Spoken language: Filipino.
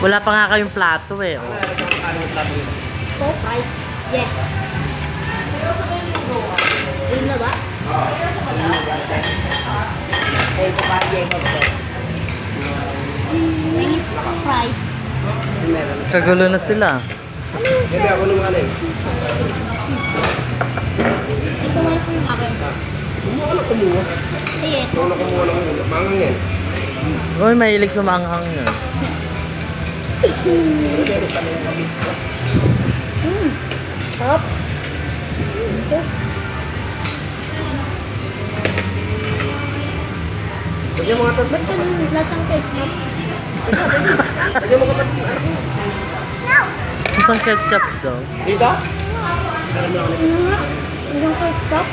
Wala pa nga kayong plato eh. Oh. Coke rice. Yes. Ayun na ba? Fries. Kagulo na sila. Ano yung Hindi ako naman eh. ito wala po yung akin. Kumuha na kumuha. Ay, ito. Kumuha lang kumuha. Mangang yan. Uy, mahilig sumanghang yun. Sarap. Lagyan mo nga ito. Ba't ka lasang ketchup? Lagyan mo kapatid yung anak mo. Isang ketchup daw. Dito? Ano nga? Yung ketchup?